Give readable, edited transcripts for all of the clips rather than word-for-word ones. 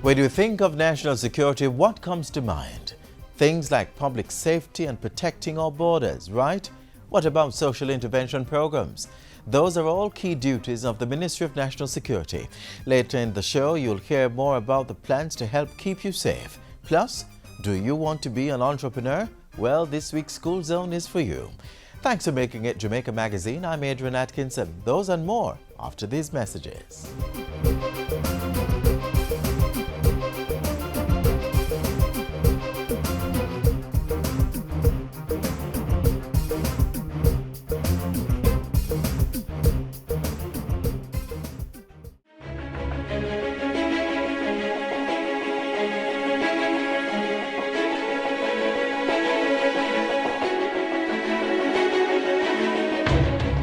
When you think of national security, what comes to mind? Things like public safety and protecting our borders, right? What about social intervention programs? Those are all key duties of the Ministry of National Security. Later in the show, you'll hear more about the plans to help keep you safe. Plus, do you want to be an entrepreneur? Well, this week's School Zone is for you. Thanks for making it Jamaica Magazine. I'm Adrian Atkinson. Those and more after these messages.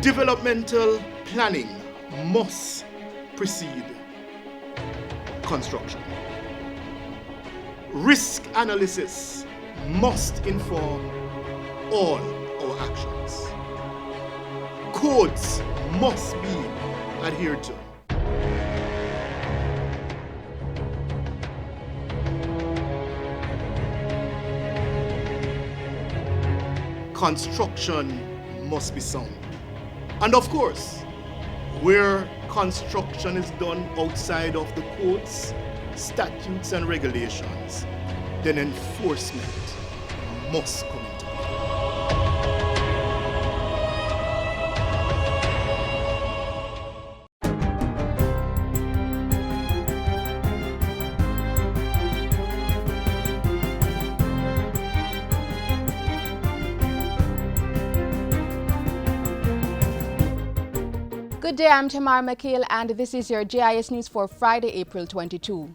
Developmental planning must precede construction. Risk analysis must inform all our actions. Codes must be adhered to. Construction must be sound. And of course, where construction is done outside of the codes, statutes and regulations, then enforcement must come into play. Good day, I'm Tamar McHale and this is your JIS News for Friday, April 22.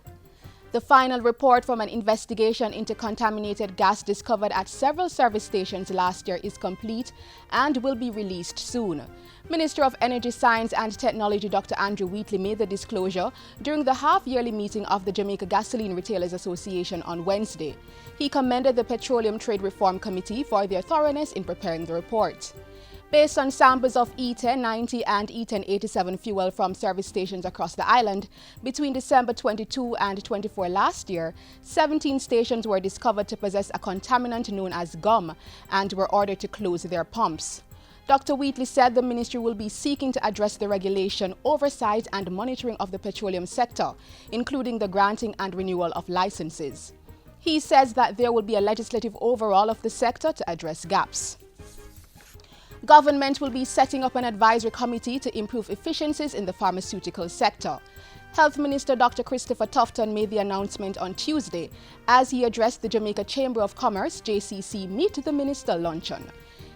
The final report from an investigation into contaminated gas discovered at several service stations last year is complete and will be released soon. Minister of Energy, Science and Technology Dr. Andrew Wheatley made the disclosure during the half-yearly meeting of the Jamaica Gasoline Retailers Association on Wednesday. He commended the Petroleum Trade Reform Committee for their thoroughness in preparing the report. Based on samples of E1090 and E1087 fuel from service stations across the island, between December 22 and 24 last year, 17 stations were discovered to possess a contaminant known as gum and were ordered to close their pumps. Dr. Wheatley said the ministry will be seeking to address the regulation, oversight and monitoring of the petroleum sector, including the granting and renewal of licenses. He says that there will be a legislative overhaul of the sector to address gaps. Government will be setting up an advisory committee to improve efficiencies in the pharmaceutical sector. Health Minister Dr. Christopher Tufton made the announcement on Tuesday as he addressed the Jamaica Chamber of Commerce JCC Meet the Minister luncheon.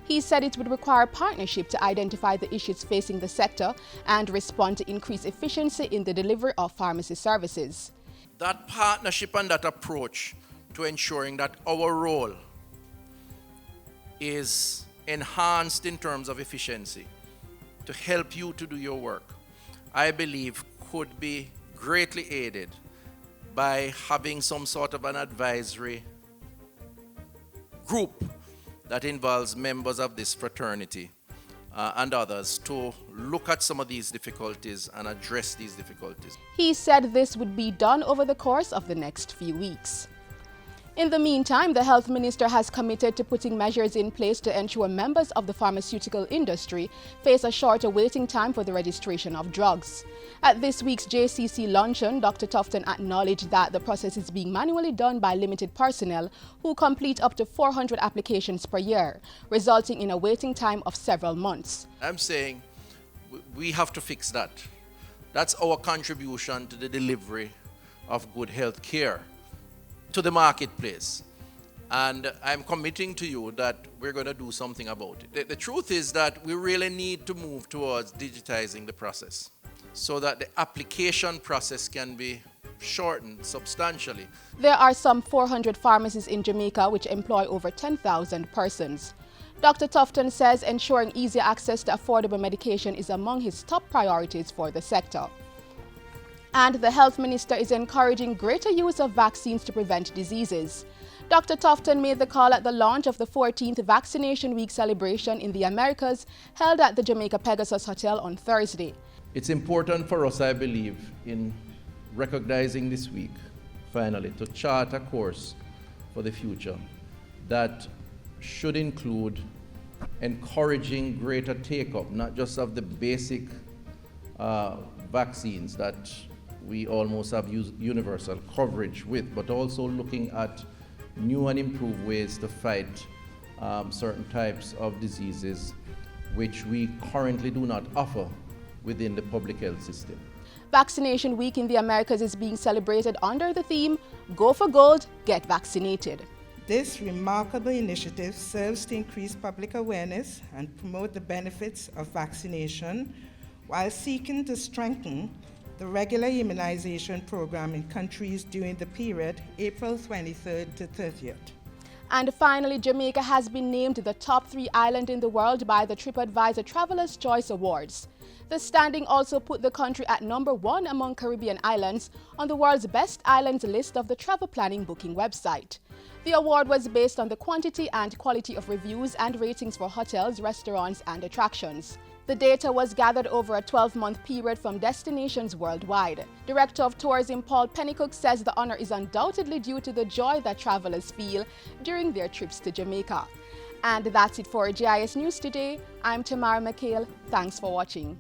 He said it would require partnership to identify the issues facing the sector and respond to increase efficiency in the delivery of pharmacy services. That partnership and that approach to ensuring that our role is enhanced in terms of efficiency to help you to do your work, I believe could be greatly aided by having some sort of an advisory group that involves members of this fraternity and others to look at some of these difficulties and address these difficulties. He said this would be done over the course of the next few weeks. In the meantime, the health minister has committed to putting measures in place to ensure members of the pharmaceutical industry face a shorter waiting time for the registration of drugs. At this week's JCC luncheon, Dr. Tufton acknowledged that the process is being manually done by limited personnel who complete up to 400 applications per year, resulting in a waiting time of several months. I'm saying we have to fix that. That's our contribution to the delivery of good health care to the marketplace. And I'm committing to you that we're going to do something about it. The truth is that we really need to move towards digitizing the process so that the application process can be shortened substantially. There are some 400 pharmacies in Jamaica which employ over 10,000 persons. Dr. Tufton says ensuring easy access to affordable medication is among his top priorities for the sector. And the health minister is encouraging greater use of vaccines to prevent diseases. Dr. Tufton made the call at the launch of the 14th Vaccination Week celebration in the Americas, held at the Jamaica Pegasus Hotel on Thursday. It's important for us, I believe, in recognizing this week finally, to chart a course for the future that should include encouraging greater take-up, not just of the basic vaccines that we almost have universal coverage with, but also looking at new and improved ways to fight certain types of diseases which we currently do not offer within the public health system. Vaccination Week in the Americas is being celebrated under the theme, Go for Gold, Get Vaccinated. This remarkable initiative serves to increase public awareness and promote the benefits of vaccination while seeking to strengthen the regular immunization program in countries during the period April 23rd to 30th. And finally, Jamaica has been named the top 3 island in the world by the TripAdvisor Traveler's Choice Awards. The standing also put the country at number 1 among Caribbean islands on the world's best islands list of the travel planning booking website. The award was based on the quantity and quality of reviews and ratings for hotels, restaurants, and attractions. The data was gathered over a 12-month period from destinations worldwide. Director of Tourism Paul Pennycook says the honor is undoubtedly due to the joy that travelers feel during their trips to Jamaica. And that's it for GIS News today. I'm Tamara McHale. Thanks for watching.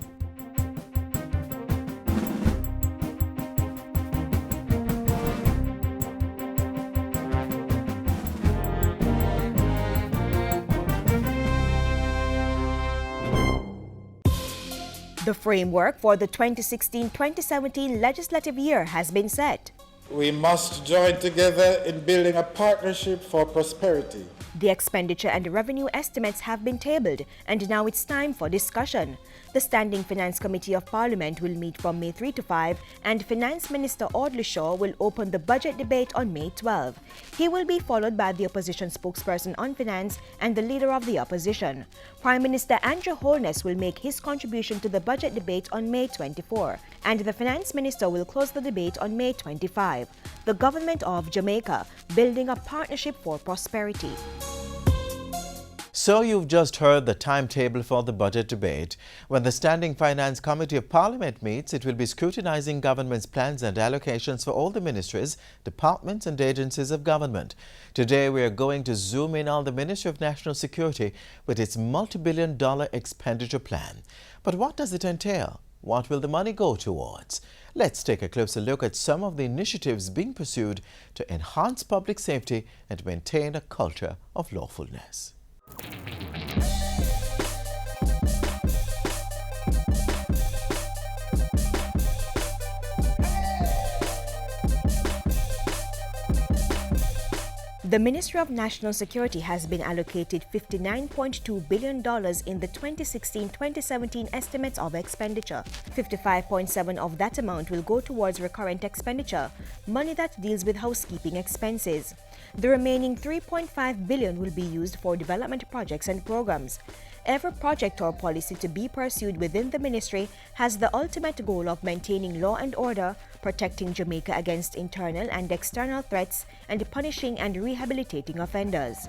The framework for the 2016-2017 legislative year has been set. We must join together in building a partnership for prosperity. The expenditure and revenue estimates have been tabled, and now it's time for discussion. The Standing Finance Committee of Parliament will meet from May 3 to 5, and Finance Minister Audley Shaw will open the budget debate on May 12. He will be followed by the opposition spokesperson on finance and the leader of the opposition. Prime Minister Andrew Holness will make his contribution to the budget debate on May 24, and the Finance Minister will close the debate on May 25. The Government of Jamaica, building a partnership for prosperity. So you've just heard the timetable for the budget debate. When the Standing Finance Committee of Parliament meets, it will be scrutinizing government's plans and allocations for all the ministries, departments and agencies of government. Today we are going to zoom in on the Ministry of National Security with its multi-billion-dollar expenditure plan. But what does it entail? What will the money go towards? Let's take a closer look at some of the initiatives being pursued to enhance public safety and maintain a culture of lawfulness. The Ministry of National Security has been allocated $59.2 billion in the 2016-2017 estimates of expenditure. 55.7% of that amount will go towards recurrent expenditure, money that deals with housekeeping expenses. The remaining $3.5 billion will be used for development projects and programs. Every project or policy to be pursued within the ministry has the ultimate goal of maintaining law and order, protecting Jamaica against internal and external threats, and punishing and rehabilitating offenders.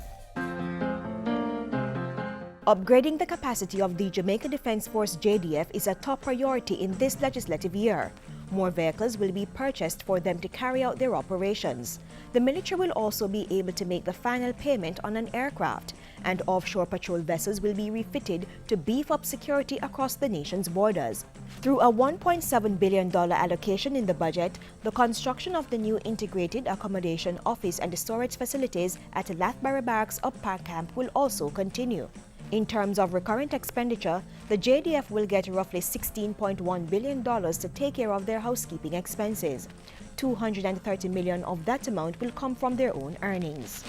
Upgrading the capacity of the Jamaica Defence Force JDF is a top priority in this legislative year. More vehicles will be purchased for them to carry out their operations. The military will also be able to make the final payment on an aircraft, and offshore patrol vessels will be refitted to beef up security across the nation's borders. Through a $1.7 billion allocation in the budget, the construction of the new integrated accommodation, office and storage facilities at Lathbury Barracks Up Park Camp will also continue. In terms of recurrent expenditure, the JDF will get roughly $16.1 billion to take care of their housekeeping expenses. $230 million of that amount will come from their own earnings.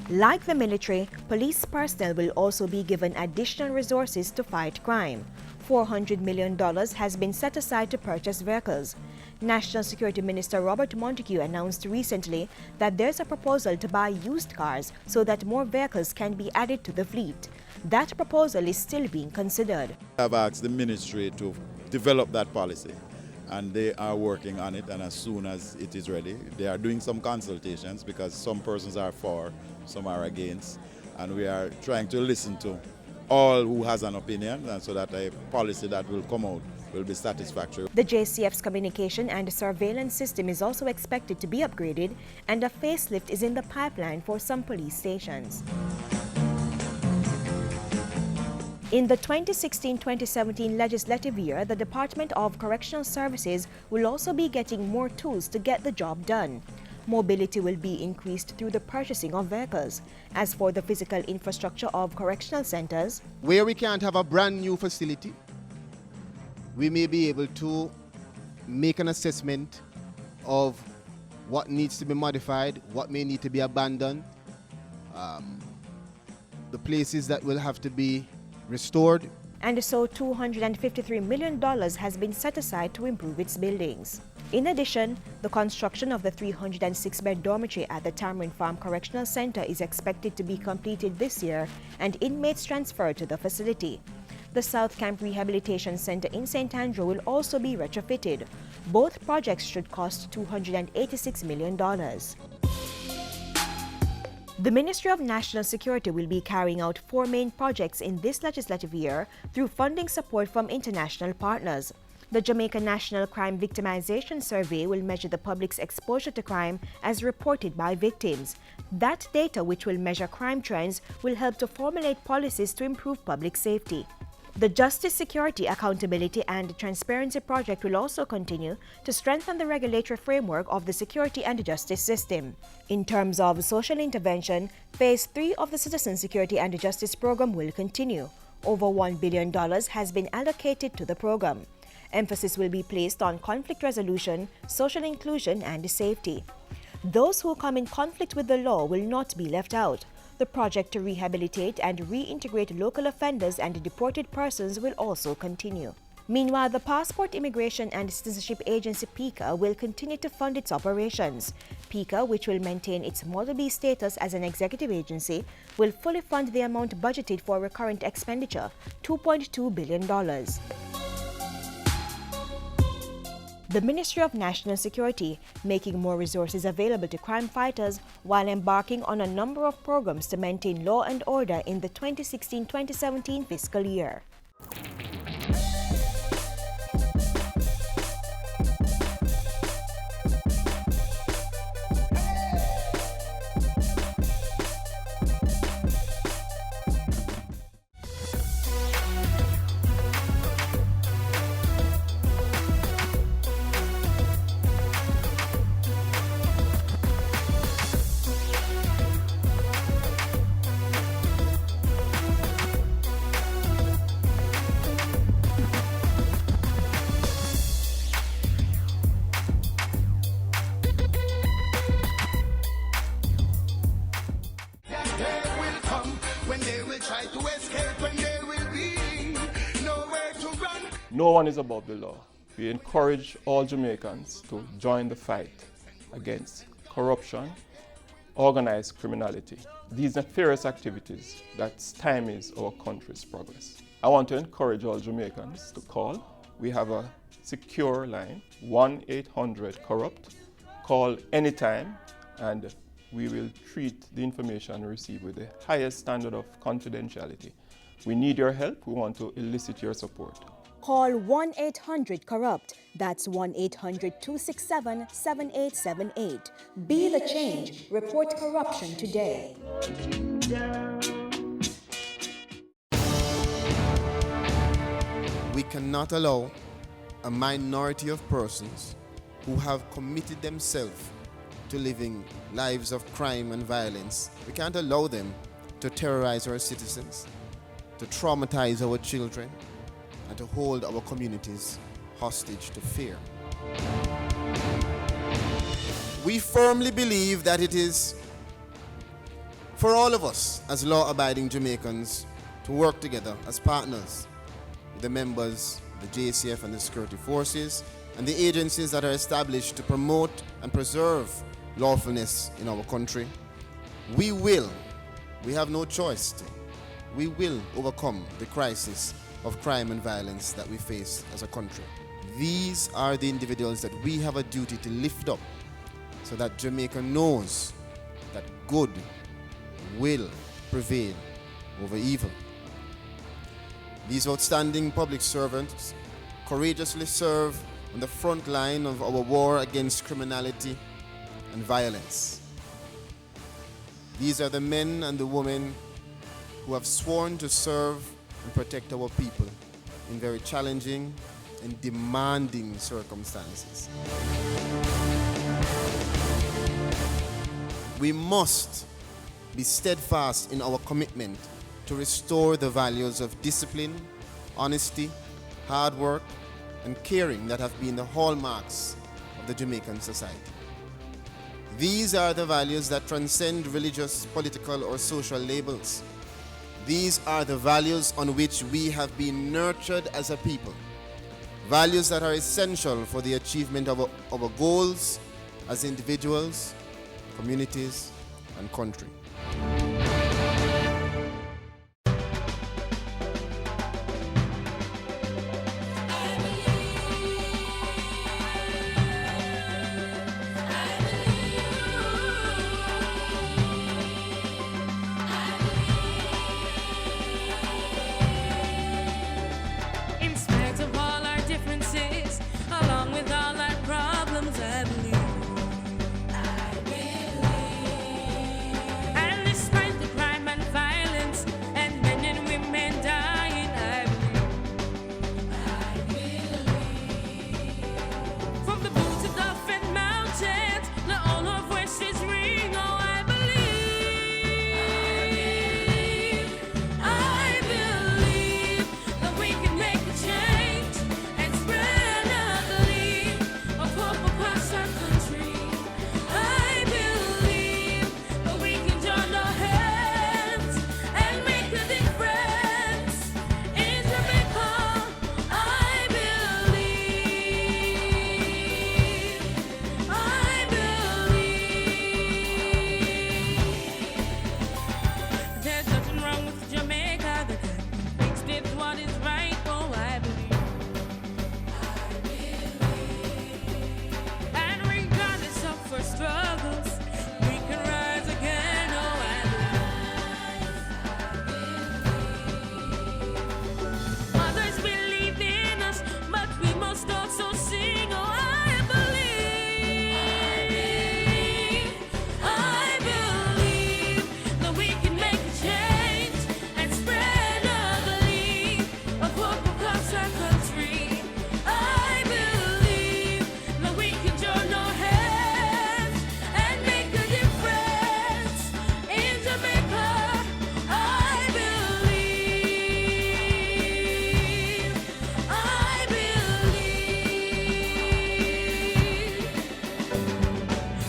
Like the military, police personnel will also be given additional resources to fight crime. $400 million has been set aside to purchase vehicles. National Security Minister Robert Montague announced recently that there's a proposal to buy used cars so that more vehicles can be added to the fleet. That proposal is still being considered. I've asked the ministry to develop that policy, and they are working on it, and as soon as it is ready, they are doing some consultations because some persons are for, some are against, and we are trying to listen to all who has an opinion, and so that a policy that will come out will be satisfactory. The JCF's communication and surveillance system is also expected to be upgraded, and a facelift is in the pipeline for some police stations. In the 2016-2017 legislative year, the Department of Correctional Services will also be getting more tools to get the job done. Mobility will be increased through the purchasing of vehicles. As for the physical infrastructure of correctional centers, where we can't have a brand new facility, we may be able to make an assessment of what needs to be modified, what may need to be abandoned, the places that will have to be restored. And so $253 million has been set aside to improve its buildings. In addition, the construction of the 306-bed dormitory at the Tamarind Farm Correctional Center is expected to be completed this year and inmates transferred to the facility. The South Camp Rehabilitation Center in St. Andrew will also be retrofitted. Both projects should cost $286 million. The Ministry of National Security will be carrying out 4 main projects in this legislative year through funding support from international partners. The Jamaica National Crime Victimization Survey will measure the public's exposure to crime as reported by victims. That data, which will measure crime trends, will help to formulate policies to improve public safety. The Justice, Security, Accountability and Transparency Project will also continue to strengthen the regulatory framework of the security and justice system. In terms of social intervention, Phase 3 of the Citizen Security and Justice Program will continue. Over $1 billion has been allocated to the program. Emphasis will be placed on conflict resolution, social inclusion and safety. Those who come in conflict with the law will not be left out. The project to rehabilitate and reintegrate local offenders and deported persons will also continue. Meanwhile, the Passport, Immigration and Citizenship Agency PICA will continue to fund its operations. PICA, which will maintain its Model B status as an executive agency, will fully fund the amount budgeted for recurrent expenditure, $2.2 billion. The Ministry of National Security making more resources available to crime fighters while embarking on a number of programs to maintain law and order in the 2016-2017 fiscal year. No one is above the law. We encourage all Jamaicans to join the fight against corruption, organized criminality, these nefarious activities that stymies our country's progress. I want to encourage all Jamaicans to call. We have a secure line, 1-800-CORRUPT. Call anytime and we will treat the information received with the highest standard of confidentiality. We need your help. We want to elicit your support. Call 1-800-CORRUPT. That's 1-800-267-7878. Be the change. Report corruption today. We cannot allow a minority of persons who have committed themselves to living lives of crime and violence. We can't allow them to terrorize our citizens, to traumatize our children, and to hold our communities hostage to fear. We firmly believe that it is for all of us as law-abiding Jamaicans to work together as partners with the members, the JCF and the security forces, and the agencies that are established to promote and preserve lawfulness in our country. We have no choice to, we will overcome the crisis of crime and violence that we face as a country. These are the individuals that we have a duty to lift up so that Jamaica knows that good will prevail over evil. These outstanding public servants courageously serve on the front line of our war against criminality and violence. These are the men and the women who have sworn to serve and protect our people in very challenging and demanding circumstances. We must be steadfast in our commitment to restore the values of discipline, honesty, hard work, and caring that have been the hallmarks of the Jamaican society. These are the values that transcend religious, political, or social labels. These are the values on which we have been nurtured as a people. Values that are essential for the achievement of our goals as individuals, communities, and country. In spite of all our differences, along with all our problems, I believe. And despite the crime and violence and men and women dying, I believe. From the boots of Gulf and mountains, let all our voices ring. Oh, I believe. I believe that we can make a change and spread a belief of hope across our country. I believe that we can join our hands and make a difference in Jamaica. I believe. There's nothing wrong with Jamaica. The fixed it what is right. Oh, I believe. And regardless of our struggles, we can rise again. Oh, I believe. Others believe in us, but we must also sing. Oh, I believe. I believe that we can make a change and spread a belief of hope across our country. I believe that we can join our hands and make a difference in Jamaica. I believe. I believe.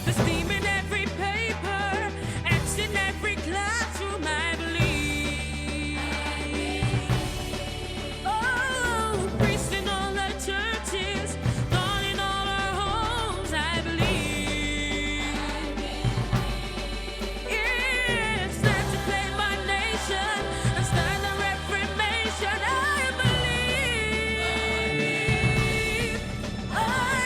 The steam in every paper, X in every classroom, I believe. Oh, priests in all our churches, God in all our homes, I believe. It's time to claim our nation and start a reformation, I believe. I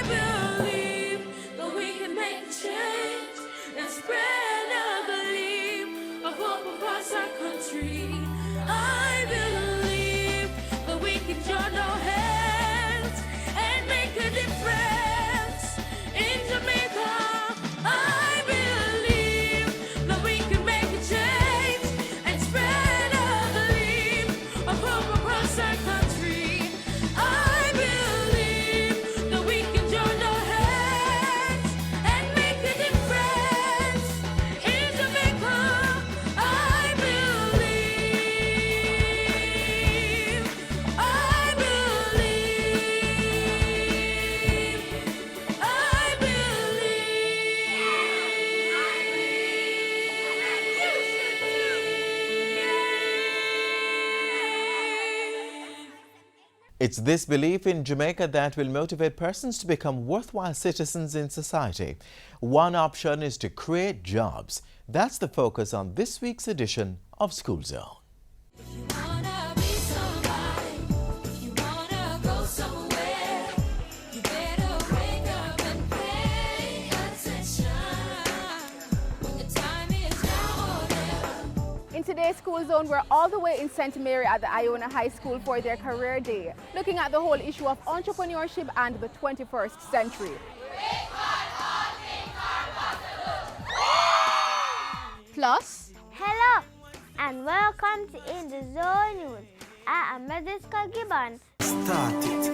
believe that we can make a change and spread a belief of hope across our country. I believe that we can join our hands and make a difference in Jamaica. I believe that we can make a change and spread a belief of hope across our country. I believe that we can join our hands and make a difference in Jamaica. I believe. I believe. I believe. It's this belief in Jamaica that will motivate persons to become worthwhile citizens in society. One option is to create jobs. That's the focus on this week's edition of School Zone. Wanna be somebody, you wanna go somewhere, you better wake up and pay attention. The time is now or never. In today's Today's School Zone, we're all the way in St. Mary at the Iona High School for their career day, looking at the whole issue of entrepreneurship and the 21st century. Plus, hello and welcome to In the Zone News. I am Mediska Gibbon. Start it.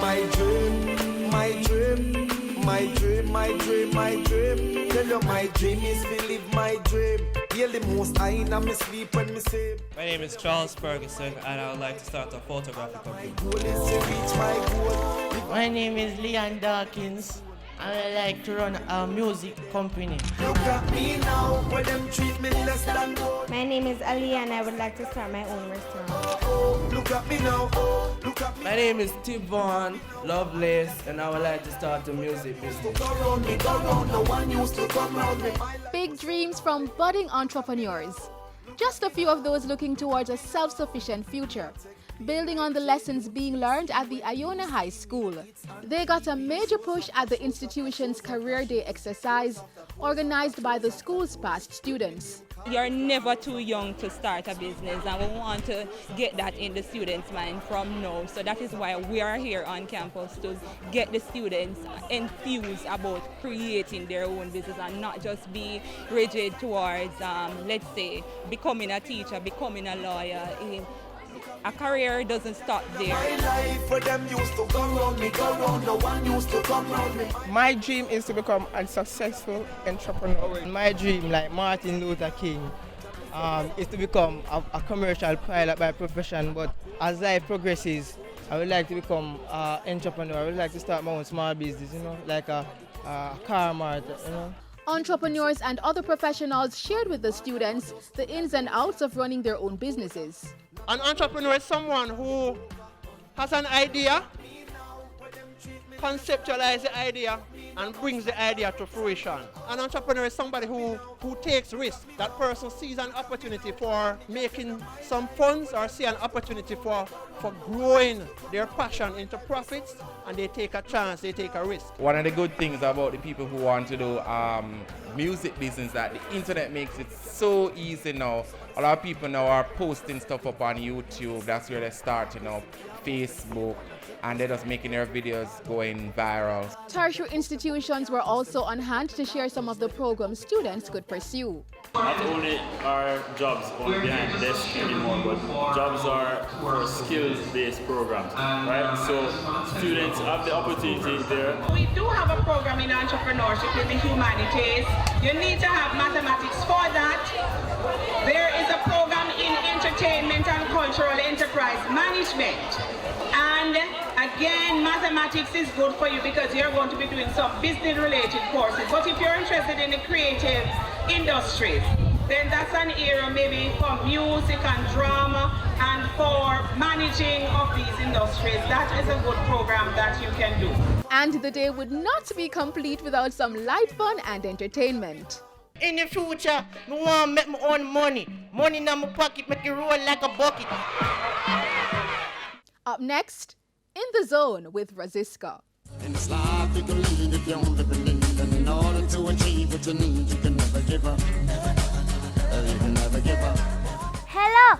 My dream, my dream, my dream, my dream, my dream. Tell you my dream is to live my dream. Hear the most I in my sleep when me say. My name is Charles Ferguson and I would like to start a photographic company. My goal is to reach my goal. My name is Leon Dawkins. I like to run a music company. Look at me now, where them treat me less than gold. My name is Ali and I would like to start my own restaurant. Oh, look at me now, oh, look at me. My name is Tivon Lovelace and I would like to start a music business. Go round me, go round, no one used to come round me. big dreams from budding entrepreneurs. Just a few of those looking towards a self-sufficient future. Building on the lessons being learned at the Iona High School, they got a major push at the institution's Career Day exercise, organized by the school's past students. You're never too young to start a business, and we want to get that in the students' mind from now. So that is why we are here on campus, to get the students enthused about creating their own business and not just be rigid towards, let's say, becoming a teacher, becoming a lawyer. A career doesn't stop there. My dream is to become a successful entrepreneur. My dream, like Martin Luther King, is to become a commercial pilot by profession. But as life progresses, I would like to become an entrepreneur. I would like to start my own small business, like a car mart, Entrepreneurs and other professionals shared with the students the ins and outs of running their own businesses. An entrepreneur is someone who has an idea, conceptualizes the idea, and brings the idea to fruition. An entrepreneur is somebody who takes risks. That person sees an opportunity for making some funds or see an opportunity for growing their passion into profits, and they take a chance, they take a risk. One of the good things about the people who want to do music business, that the internet makes it so easy now. A lot of people now are posting stuff up on YouTube. That's where they start, Facebook, and they're just making their videos going viral. Tertiary institutions were also on hand to share some of the programs students could pursue. Not only are jobs only behind the desk anymore, but jobs are for skills-based programs, right? So students have the opportunity there. We do have a program in entrepreneurship in the humanities. You need to have mathematics for that. There is a program in entertainment and cultural enterprise management. And again, mathematics is good for you because you're going to be doing some business-related courses. But if you're interested in the creative industries, then that's an area maybe for music and drama and for managing of these industries. That is a good program that you can do. And the day would not be complete without some light fun and entertainment. In the future, I want to make my own money. Money in my pocket, make it roll like a bucket. Up next, In the Zone with Raziska. In this life, you can lead if you only believe. And in order to achieve what you need, you can never give up. You can never give up. Hello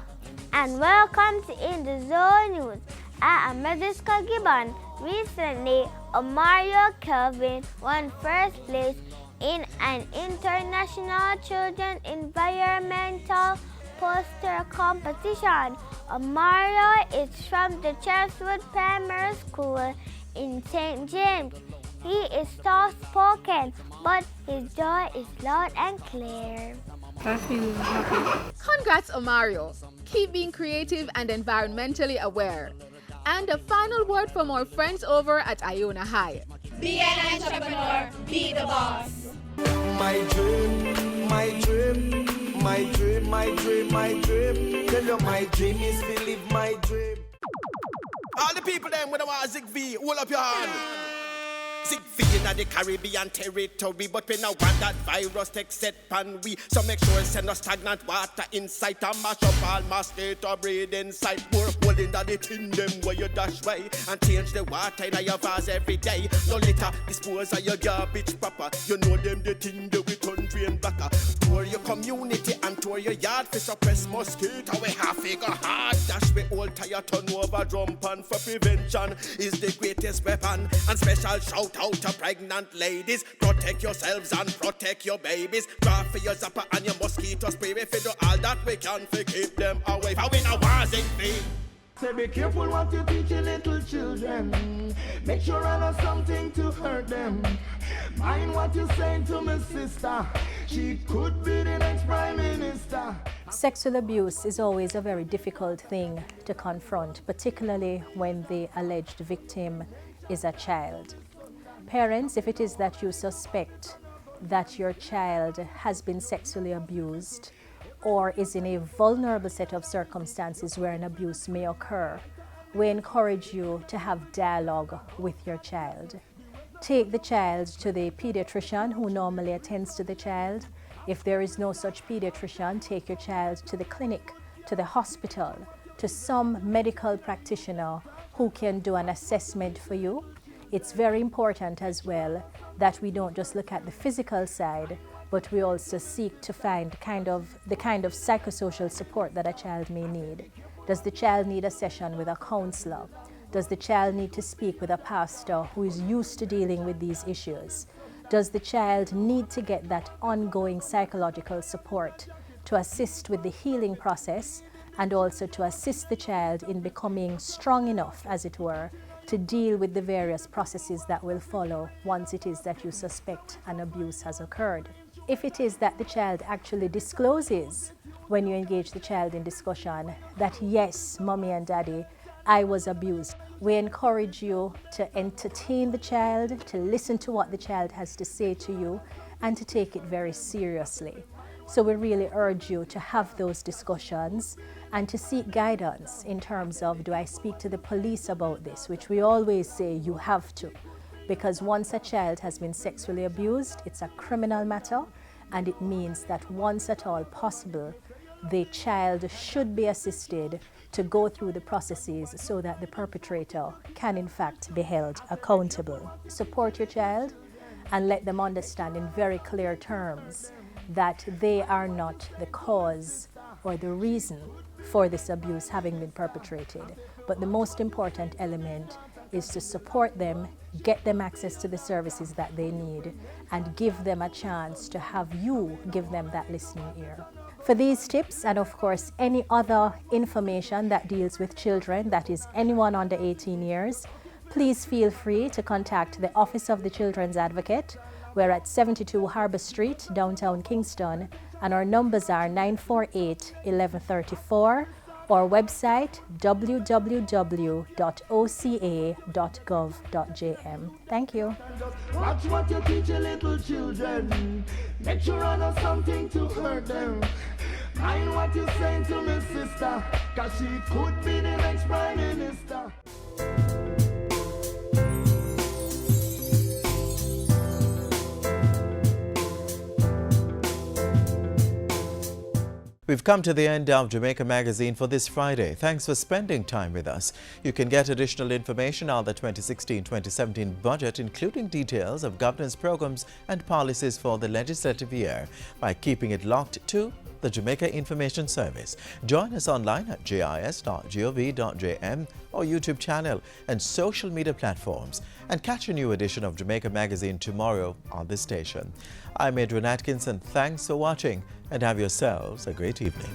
and welcome to In the Zone News. I am Mediska Gibbon. Recently, Mario Kelvin won first place in an international children environmental poster competition. Mario is from the Chelswood Primary School in St. James. He is soft-spoken, but his joy is loud and clear. Congrats, Mario. Keep being creative and environmentally aware. And a final word from our friends over at Iona High. Be an entrepreneur, be the boss. My dream, my dream, my dream, my dream, my dream. Tell you my dream is to live my dream. All the people them with the one Zig V, hold up your hand. Zig V in the Caribbean territory, but we now want that virus take set pan we. So make sure send no stagnant water inside and mash up all mosquito breed inside. More hole in the tin them where you dash by and change the water in your vase every day. No litter, dispose of your garbage proper. You know them the thing that we turn drain blocker. Tour your community and tour your yard. Fish suppress mosquito, we have figure hard. Dash we old tire, turn over drum pan for prevention is the greatest weapon. And special shout out to pregnant ladies. Protect yourselves and protect your babies. Draw for your zapper and your mosquito spray. If you do all that we can for keep them away. For we know wars in vain. Say be careful what you teach your little children. Make sure I know something to hurt them. Mind what you saying to my sister. She could be the next prime minister. Sexual abuse is always a very difficult thing to confront, particularly when the alleged victim is a child. Parents, if it is that you suspect that your child has been sexually abused, or is in a vulnerable set of circumstances where an abuse may occur, we encourage you to have dialogue with your child. Take the child to the pediatrician who normally attends to the child. If there is no such pediatrician, take your child to the clinic, to the hospital, to some medical practitioner who can do an assessment for you. It's very important as well that we don't just look at the physical side, but we also seek to find the kind of psychosocial support that a child may need. Does the child need a session with a counselor? Does the child need to speak with a pastor who is used to dealing with these issues? Does the child need to get that ongoing psychological support to assist with the healing process and also to assist the child in becoming strong enough, as it were, to deal with the various processes that will follow once it is that you suspect an abuse has occurred? If it is that the child actually discloses, when you engage the child in discussion, that yes, mommy and daddy, I was abused, we encourage you to entertain the child, to listen to what the child has to say to you, and to take it very seriously. So we really urge you to have those discussions and to seek guidance in terms of, do I speak to the police about this, which we always say you have to. Because once a child has been sexually abused, it's a criminal matter, and it means that once at all possible, the child should be assisted to go through the processes so that the perpetrator can in fact be held accountable. Support your child and let them understand in very clear terms that they are not the cause or the reason for this abuse having been perpetrated. But the most important element is to support them, get them access to the services that they need, and give them a chance to have you give them that listening ear. For these tips, and of course any other information that deals with children, that is anyone under 18 years, please feel free to contact the Office of the Children's Advocate. We're at 72 Harbour Street, downtown Kingston, and our numbers are 948-1134, or website www.oca.gov.jm. Thank you. Watch what you teach your little children. Make sure I know something to hurt them. Mind what you saying to my sister, cause she could be the next prime minister. We've come to the end of Jamaica Magazine for this Friday. Thanks for spending time with us. You can get additional information on the 2016-2017 budget, including details of governance programs and policies for the legislative year, by keeping it locked to the Jamaica Information Service. Join us online at jis.gov.jm or YouTube channel and social media platforms, and catch a new edition of Jamaica Magazine tomorrow on this station. I'm Adrian Atkinson. Thanks for watching, and have yourselves a great evening.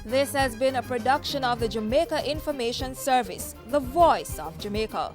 This has been a production of the Jamaica Information Service, the voice of Jamaica.